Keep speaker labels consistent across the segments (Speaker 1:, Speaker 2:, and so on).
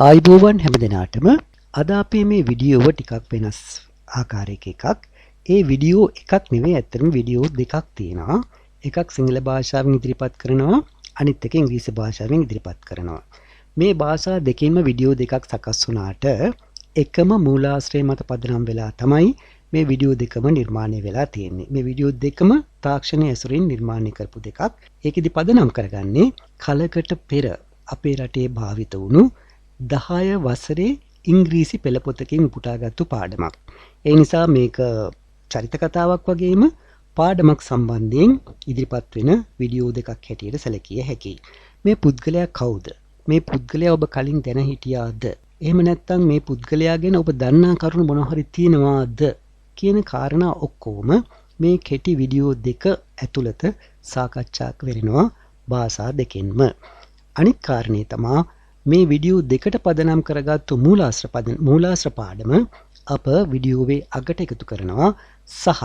Speaker 1: ආයිබෝවන් හැම දෙනාටම අද අපේ මේ වීඩියෝව ටිකක් වෙනස් ආකාරයක එකක්. ඒ වීඩියෝ එකක් නෙවෙයි ඇත්තටම වීඩියෝ දෙකක් තියෙනවා. එකක් සිංහල භාෂාවෙන් ඉදිරිපත් කරනවා, අනිත් එක ඉංග්‍රීසි භාෂාවෙන් ඉදිරිපත් කරනවා. මේ භාෂා දෙකෙන්ම වීඩියෝ දෙකක් සකස් වුණාට එකම මූලාශ්‍රය මත පදනම් වෙලා තමයි මේ වීඩියෝ දෙකම නිර්මාණය වෙලා තියෙන්නේ. මේ වීඩියෝ දෙකම තාක්ෂණයේ ඇසුරින් නිර්මාණය කරපු දෙකක්. ඒකෙදි පදනම් කරගන්නේ කලකට පෙර අපේ රටේ භාවිත වුණු 10 වසරේ ඉංග්‍රීසි පෙළපොතකින් උපුටාගත්තු පාඩමක්. ඒ නිසා මේක චරිත කතාවක් වගේම පාඩමක් සම්බන්ධයෙන් ඉදිරිපත් වෙන වීඩියෝ දෙකක් හැටියට සැලකිය හැකියි. මේ පුද්ගලයා කවුද? මේ පුද්ගලයා ඔබ කලින් දැන හිටියාද? එහෙම නැත්නම් මේ පුද්ගලයා ගැන ඔබ දන්නා කරුණු මොනවා හරි තියෙනවාද කියන කාරණා ඔක්කොම මේ කෙටි වීඩියෝ දෙක ඇතුළත සාකච්ඡා කරනවා භාෂා දෙකෙන්ම. අනිත් කාරණේ තමයි මේ වීඩියෝ දෙකට පදනම් කරගත්තු මූලාශ්‍ර පාඩම අප වීඩියෝවේ අගට එකතු කරනවා සහ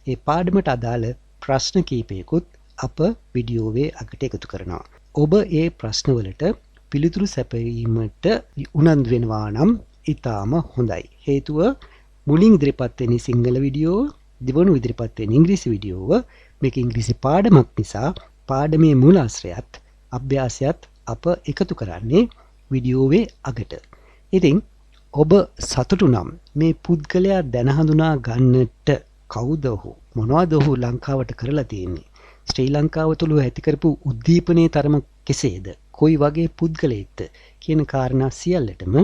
Speaker 1: ඒ පාඩමට අදාළ ප්‍රශ්න කීපයකුත් අප වීඩියෝවේ අගට එකතු කරනවා. ඔබ ඒ ප්‍රශ්නවලට පිළිතුරු සැපයීමට උනන්දු වෙනවා නම් ඊටාම හොඳයි. හේතුව මුලින් ඉදිරිපත් වෙන සිංහල වීඩියෝ, දෙවනු ඉදිරිපත් වෙන ඉංග්‍රීසි වීඩියෝව මේක ඉංග්‍රීසි පාඩමක් නිසා පාඩමේ මූලාශ්‍රයත් අභ්‍යාසයත් අප එකතු කරන්නේ වීඩියෝවේ අගට. ඉතින් ඔබ සතුටු නම් මේ පුද්ගලයා දැන හඳුනා ගන්නට කවුද ඔහු? මොනවද ඔහු ලංකාවට කරලා තියෙන්නේ? ශ්‍රී ලංකාව තුළ ඇති කරපු උද්දීපනයේ තරම කෙසේද? කොයි වගේ පුද්ගලයෙක්ද කියන කාරණා සියල්ලටම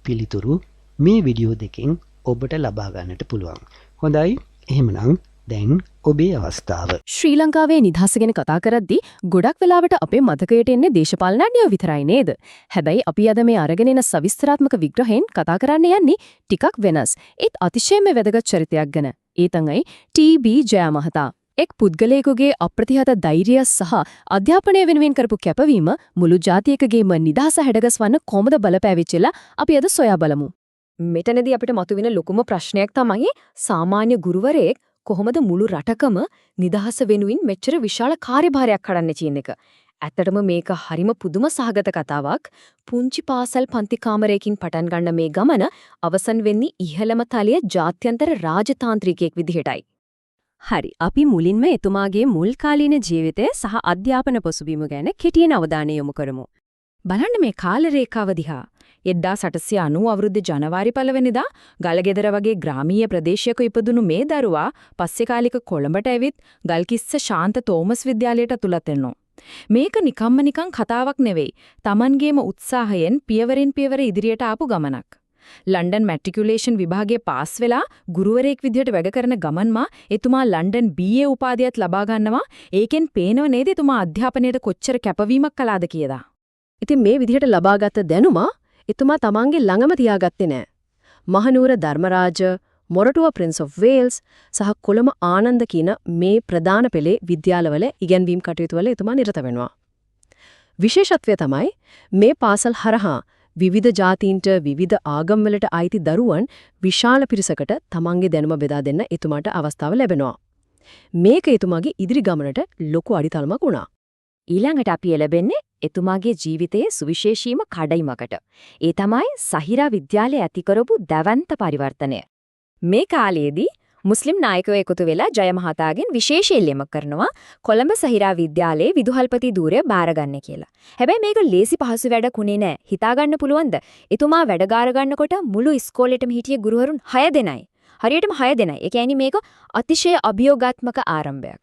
Speaker 1: පිළිතුරු මේ වීඩියෝ දෙකෙන් ඔබට ලබා ගන්නට පුළුවන්. හොඳයි, එහෙමනම් දැන් ඔබේ අවස්ථාව.
Speaker 2: ශ්‍රී ලංකාවේ නිදහස ගැන කතා කරද්දී ගොඩක් වෙලාවට අපේ මතකයට එන්නේ දේශපාලනඥයෝ විතරයි නේද? හැබැයි අපි අද මේ අරගෙන එන සවිස්තරාත්මක විග්‍රහයෙන් කතා කරන්න යන්නේ ටිකක් වෙනස්. ඒත් අතිශයම වැදගත් චරිතයක් ගැන. ඒ තමයි ටී.බී. ජය මහතා. එක් පුද්ගලයෙකුගේ අප්‍රතිහත ධෛර්යය සහ අධ්‍යාපනය වෙනුවෙන් කරපු කැපවීම මුළු ජාතියකගේම නිදහස හැඩගස්වන්න කොහොමද බලපෑවිච්චලා අපි අද සොයා බලමු. මෙතනදී අපිට මතුවෙන ලොකුම ප්‍රශ්නයක් තමයි සාමාන්‍ය ගුරුවරයෙක් කොහොමද මුළු රටකම නිදහස වෙනුවෙන් මෙච්චර විශාල කාර්යභාරයක් කඩන්නේ කියන එක. ඇත්තටම මේක හරිම පුදුම සහගත කතාවක්. පුංචි පාසල් පන්ති කාමරයකින් පටන් ගන්න මේ ගමන අවසන් වෙන්නේ ඉහළම තලයේ ජාත්‍යන්තර රාජතාන්ත්‍රිකයෙක් විදිහටයි. හරි, අපි මුලින්ම එතුමාගේ මුල් කාලීන ජීවිතය සහ අධ්‍යාපන පසුබිම ගැන කෙටියෙන් අවධානය යොමු කරමු. බලන්න මේ කාල රේඛාව දිහා. 1890 අවුරුද්දේ ජනවාරි 1 වෙනිදා ගල්ගෙදර වගේ ග්‍රාමීය ප්‍රදේශයක ඉපදුණු මේ දරුවා පස්සේ කාලික කොළඹට ඇවිත් ගල්කිස්ස ශාන්ත තෝමස් විද්‍යාලයට ඇතුළත් වෙනවා. මේක නිකන් කතාවක් නෙවෙයි. Tamanගේම උත්සාහයෙන් පියවරෙන් පියවර ඉදිරියට ආපු ගමනක්. ලන්ඩන් මැට්‍රිකියුලේෂන් විභාගයේ පාස් වෙලා ගුරුවරයෙක් විදිහට වැඩ කරන ගමන්මා එතුමා ලන්ඩන් BA උපාධියත් ලබා ගන්නවා. ඒකෙන් පේනව නේද එතුමා අධ්‍යාපනයට කොච්චර කැපවීමක් කළාද කියලා. ඉතින් මේ විදිහට ලබාගත් දැනුම එතුමා තමන්ගේ ළඟම තියාගත්තේ නෑ. Mahanuwara Dharmaraja, Moratuwa Prince of Wales සහ කොළඹ ආනන්ද කියන මේ ප්‍රධාන පෙළේ විද්‍යාලවල ඉගෙනවීම් කටයුතු වල එතුමා නිරත වෙනවා. විශේෂත්වය තමයි මේ පාසල් හරහා විවිධ ජාතීන්ට විවිධ ආගම්වලට අයිති දරුවන් විශාල පිරිසකට තමන්ගේ දැනුම බෙදා දෙන්න එතුමාට අවස්ථාව ලැබෙනවා. මේක එතුමාගේ ඉදිරි ගමනට ලොකු අඩිතලමක් වුණා. ඊළඟට අපි ලැබෙන්නේ එතුමාගේ ජීවිතයේ සුවිශේෂීම කඩයිමකට. ඒ තමයි සහිරා විද්‍යාලයේ ඇති කරපු දැවැන්ත පරිවර්තනය. මේ කාලයේදී මුස්ලිම් නායකයෝ එකතු වෙලා ජය මහතාගෙන් විශේෂ ඉල්ලීමක් කරනවා කොළඹ සහිරා විද්‍යාලයේ විදුහල්පති ධූරය බාරගන්න කියලා. හැබැයි මේක ලේසි පහසු වැඩක් උනේ නෑ. හිතා ගන්න පුළුවන්ද? එතුමා වැඩ ගාර ගන්නකොට මුළු ඉස්කෝලේටම හිටිය ගුරුවරුන් 6 දෙනයි. හරියටම 6 දෙනයි. ඒ කියන්නේ මේක අතිශය අභියෝගාත්මක ආරම්භයක්.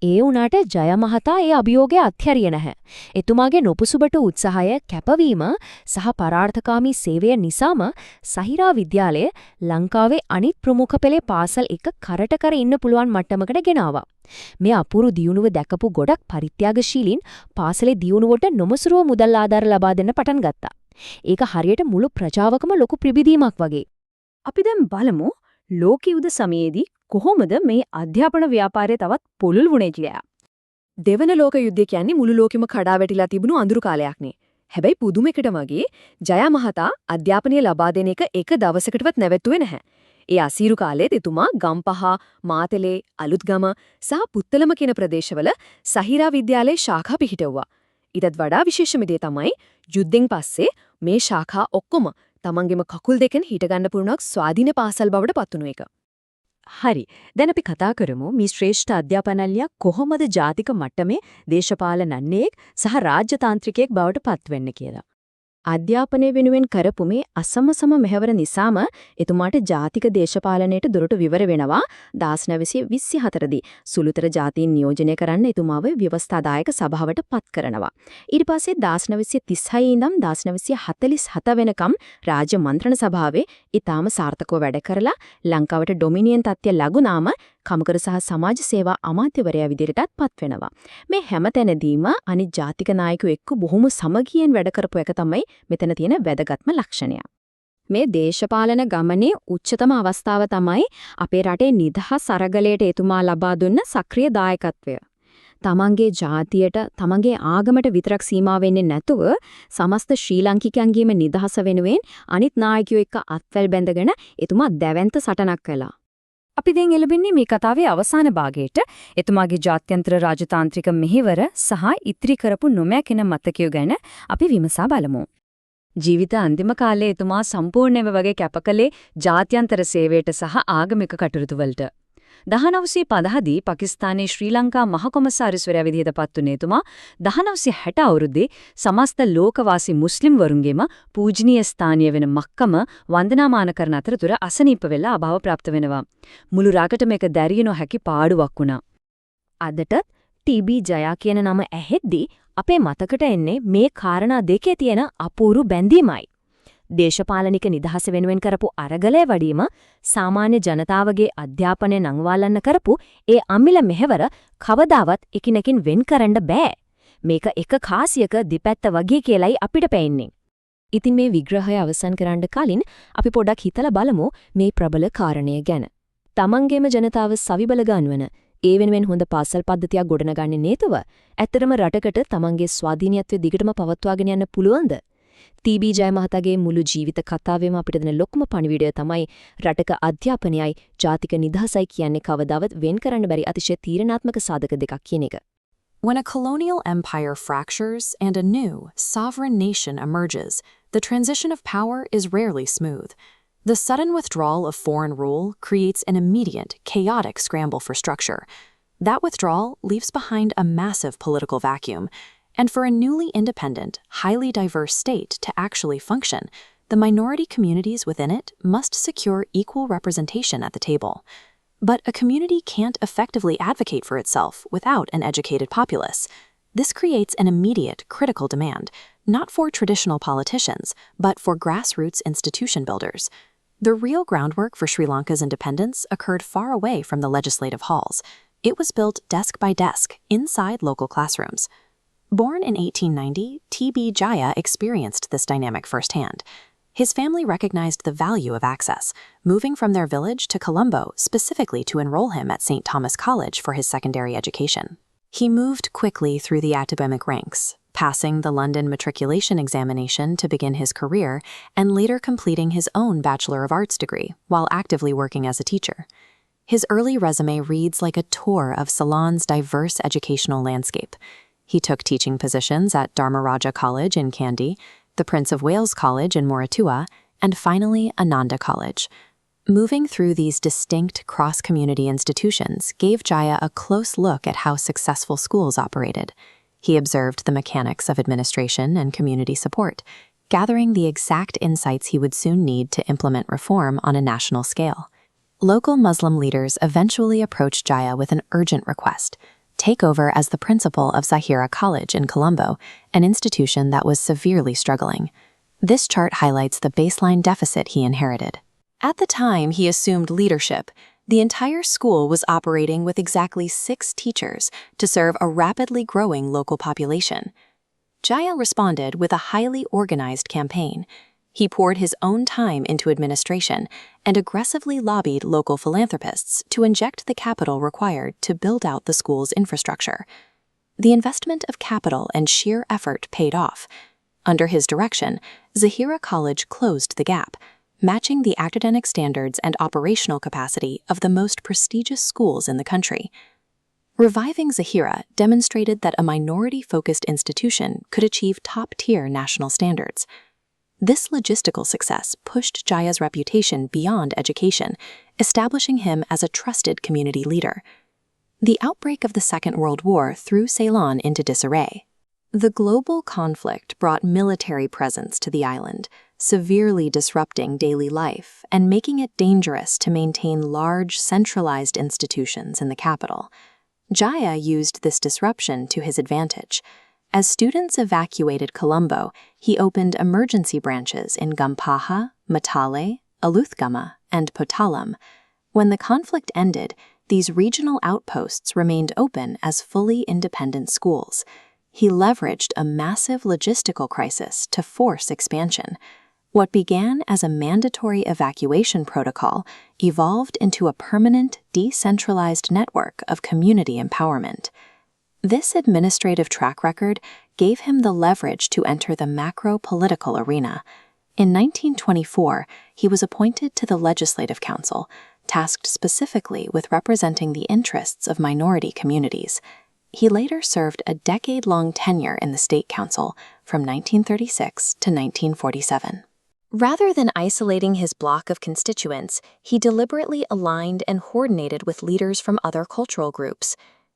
Speaker 2: ඒ වුණාට ජය මහතා ඒ අභියෝගය අත්හැරියේ නැහැ. එතුමාගේ නොපුසුබට උත්සාහය, කැපවීම සහ පරාර්ථකාමී සේවය නිසාම සහිරා විද්‍යාලය ලංකාවේ අනිත් ප්‍රමුඛ පෙළේ පාසල් එක කරට කර ඉන්න පුළුවන් මට්ටමකට ගෙනාවා. මේ අපූර්ව දියුණුව දැකපු ගොඩක් පරිත්‍යාගශීලීන් පාසලේ දියුණුවට නොමසුරුව මුදල් ආධාර ලබා දෙන්න පටන් ගත්තා. ඒක හරියට මුළු ප්‍රජාවකම ලොකු ප්‍රබිදීමක් වගේ. අපි දැන් බලමු ලෝක යුද සමයේදී කොහොමද මේ අධ්‍යාපන ව්‍යාපාරය තවත් පුළුල් වුණේ කියලා. දෙවන ලෝක යුද්ධය කියන්නේ මුළු ලෝකෙම කඩා වැටිලා තිබුණු අඳුරු කාලයක් නේ. හැබැයි පුදුම එකට වගේ ජය මහතා අධ්‍යාපනය ලබා දෙන එක දවසකටවත් නැවතුනේ නැහැ. ඒ අසීරු කාලයේදී එතුමා ගම්පහ, මාතලේ, අලුත්ගම සහ පුත්තලම කියන ප්‍රදේශවල සහිරා විද්‍යාලයේ ශාඛා පිහිටවුවා. ඊටත් වඩා විශේෂම දේ තමයි යුද්ධෙන් පස්සේ මේ ශාඛා ඔක්කොම තමන්ගේම කකුල් දෙකෙන් හිටගන්න පුරුණක් ස්වාධීන පාසල් බවට පත්වුණු එක. හරි. දැන් අපි කතා කරමු මේ ශ්‍රේෂ්ඨ අධ්‍යාපනඥයා කොහොමද ජාතික මට්ටමේ දේශපාලනඥයෙක් සහ රාජ්‍යතාන්ත්‍රිකයෙක් බවට පත්වෙන්නේ කියලා. අධ්‍යාපනය වෙනුවෙන් කරපු මේ අසමසම මෙහෙවර නිසාම එතුමාට ජාතික දේශපාලනයට දුරට විවර වෙනවා 1924 දී සුළුතර ජාතීන් නියෝජනය කරන්න එතුමාව ව්‍යවස්ථාදායක සභාවට පත් කරනවා. ඊට පස්සේ 1936 ඉඳන් 1947 වෙනකම් රාජ්‍ය මන්ත්‍රණ සභාවේ ඊටාම සාර්ථකව වැඩ කරලා ලංකාවට ඩොමිනියන් තත්ත්වය ලැබුණාම කමකර සහ සමාජ සේවා අමාත්‍යවරයා විදිහටත් පත් වෙනවා. මේ හැමතැනදීම අනිත් ජාතික නායකයෝ එක්ක බොහොම සමගියෙන් වැඩ කරපු එක තමයි මෙතන තියෙන වැදගත්ම ලක්ෂණය. මේ දේශපාලන ගමනේ උච්චතම අවස්ථාව තමයි අපේ රටේ නිදහස් අරගලයට එතුමා ලබා දුන්න සක්‍රීය දායකත්වය. තමන්ගේ ජාතියට, තමන්ගේ ආගමට විතරක් සීමා වෙන්නේ නැතුව සමස්ත ශ්‍රී ලාංකිකයන්ගේම නිදහස වෙනුවෙන් අනිත් නායකයෝ එක්ක අත්වැල් බැඳගෙන එතුමා දැවැන්ත සටනක් කළා. අපි දැන් එළඹෙන්නේ මේ කතාවේ අවසාන භාගයට. එතුමාගේ ජාත්‍යන්තර රාජතාන්ත්‍රික මෙහෙවර සහ ඉතිරි කරපු නොමැකෙන මතකය ගැන අපි විමසා බලමු. ජීවිත අන්තිම කාලේ එතුමා සම්පූර්ණයෙන්ම වගේ කැපකලේ ජාත්‍යන්තර සේවයට සහ ආගමික කටයුතු වලට. 1950 දී පාකිස්තානයේ ශ්‍රී ලංකා මහ කොමසාරිස්වරයා විදිහට පත් වුණේ එතුමා 1960 අවුරුද්දේ සමස්ත ලෝකවාසී මුස්ලිම් වරුන්ගේම පූජනීය ස්ථානීය වෙන මක්කම වන්දනාමාන කරන අතරතුර අසනීප වෙලා අභාව પ્રાપ્ત වෙනවා. මුළු රටට මේක දැරිය නොහැකි පාඩුවක් වුණා. අදට ටීබී ජයා කියන නම ඇහෙද්දී අපේ මතකට එන්නේ මේ කාරණා දෙකේ තියෙන අපූර්ව බැඳීමයි. දේශපාලනික නිදහස වෙනුවෙන් කරපු අරගලය වඩීම සාමාන්‍ය ජනතාවගේ අධ්‍යාපනය නංවාලන්න කරපු ඒ අමිල මෙහෙවර කවදාවත් එකිනෙකින් වෙන් කරන්න බෑ. මේක එක කාසියක දෙපැත්ත වගේ කියලයි අපිට පේන්නේ. ඉතින් මේ විග්‍රහය අවසන් කරන්න කලින් අපි පොඩක් හිතලා බලමු මේ ප්‍රබල කාරණය ගැන. තමන්ගේම ජනතාව සවිබල ගන්නවන ඒ වෙනුවෙන් හොඳ පාසල් පද්ධතියක් ගොඩනගන්නේ නේතුව ඇත්තටම රටකට තමන්ගේ ස්වාධීනත්වය දිගටම පවත්වාගෙන යන්න පුළුවන්ද? ටීබී ජය මහතාගේ මුළු ජීවිත කතාවෙම අපිට දෙන ලොකුම පණිවිඩය තමයි රටක අධ්‍යාපනයයි ජාතික නිදහසයි කියන්නේ කවදාවත් වෙන් කරන්න බැරි අතිශය තීරණාත්මක සාධක දෙකක් කියන එක.
Speaker 3: When a colonial empire fractures and a new, sovereign nation emerges, the transition of power is rarely smooth. The sudden withdrawal of foreign rule creates an immediate, chaotic scramble for structure. That withdrawal leaves behind a massive political vacuum. And for a newly independent, highly diverse state to actually function, the minority communities within it must secure equal representation at the table. But a community can't effectively advocate for itself without an educated populace. This creates an immediate, critical demand, not for traditional politicians, but for grassroots institution builders. The real groundwork for Sri Lanka's independence occurred far away from the legislative halls. It was built desk by desk, inside local classrooms. Born in 1890, T.B. Jaya experienced this dynamic firsthand. His family recognized the value of access, moving from their village to Colombo specifically to enroll him at St. Thomas College for his secondary education. He moved quickly through the academic ranks, passing the London matriculation examination to begin his career and later completing his own Bachelor of Arts degree while actively working as a teacher. His early resume reads like a tour of Ceylon's diverse educational landscape. He took teaching positions at Dharmaraja College in Kandy, the Prince of Wales College in Moratuwa, and finally Ananda College. Moving through these distinct cross-community institutions gave Jaya a close look at how successful schools operated. He observed the mechanics of administration and community support, gathering the exact insights he would soon need to implement reform on a national scale. Local Muslim leaders eventually approached Jaya with an urgent request: take over as the principal of Zahira College in Colombo, an institution that was severely struggling. This chart highlights the baseline deficit he inherited. At the time he assumed leadership, the entire school was operating with exactly 6 teachers to serve a rapidly growing local population. Jaya responded with a highly organized campaign. He poured his own time into administration and aggressively lobbied local philanthropists to inject the capital required to build out the school's infrastructure. The investment of capital and sheer effort paid off. Under his direction, Zahira College closed the gap, matching the academic standards and operational capacity of the most prestigious schools in the country. Reviving Zahira demonstrated that a minority-focused institution could achieve top-tier national standards. This logistical success pushed Jaya's reputation beyond education, establishing him as a trusted community leader. The outbreak of the Second World War threw Ceylon into disarray. The global conflict brought military presence to the island, severely disrupting daily life and making it dangerous to maintain large, centralized institutions in the capital. Jaya used this disruption to his advantage. As students evacuated Colombo, he opened emergency branches in Gampaha, Matale, Aluthgama, and Potalam. When the conflict ended, these regional outposts remained open as fully independent schools. He leveraged a massive logistical crisis to force expansion. What began as a mandatory evacuation protocol evolved into a permanent, decentralized network of community empowerment. This administrative track record gave him the leverage to enter the macro-political arena. In 1924, he was appointed to the Legislative Council, tasked specifically with representing the interests of minority communities. He later served a decade-long tenure in the State Council from 1936 to 1947. Rather than isolating his block of constituents, he deliberately aligned and coordinated with leaders from other cultural groups.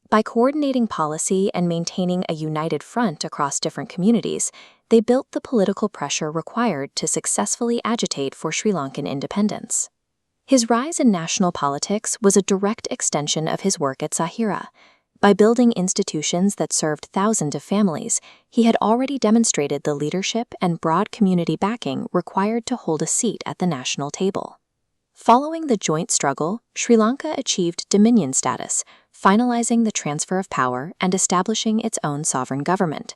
Speaker 3: By coordinating policy and maintaining a united front across different communities, they built the political pressure required to successfully agitate for Sri Lankan independence. His rise in national politics was a direct extension of his work at Sahira. By building institutions that served thousands of families, he had already demonstrated the leadership and broad community backing required to hold a seat at the national table. Following the joint struggle, Sri Lanka achieved dominion status, finalizing the transfer of power and establishing its own sovereign government.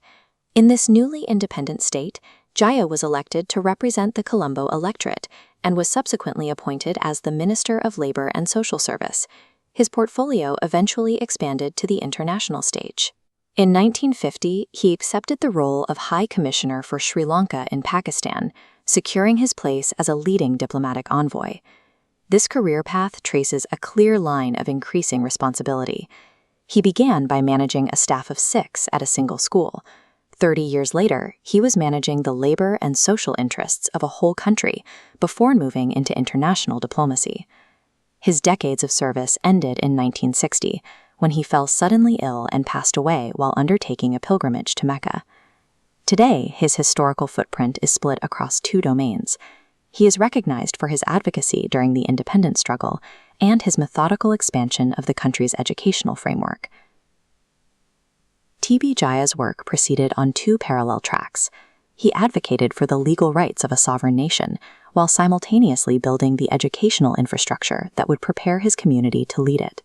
Speaker 3: In this newly independent state, Jaya was elected to represent the Colombo electorate and was subsequently appointed as the Minister of Labor and Social Service. His portfolio eventually expanded to the international stage. In 1950, he accepted the role of High Commissioner for Sri Lanka in Pakistan, securing his place as a leading diplomatic envoy. This career path traces a clear line of increasing responsibility. He began by managing a staff of 6 at a single school. 30 years later, he was managing the labor and social interests of a whole country before moving into international diplomacy. His decades of service ended in 1960, when he fell suddenly ill and passed away while undertaking a pilgrimage to Mecca. Today, his historical footprint is split across 2 domains. He is recognized for his advocacy during the independence struggle and his methodical expansion of the country's educational framework. T.B. Jaya's work proceeded on 2 parallel tracks. He advocated for the legal rights of a sovereign nation, while simultaneously building the educational infrastructure that would prepare his community to lead it.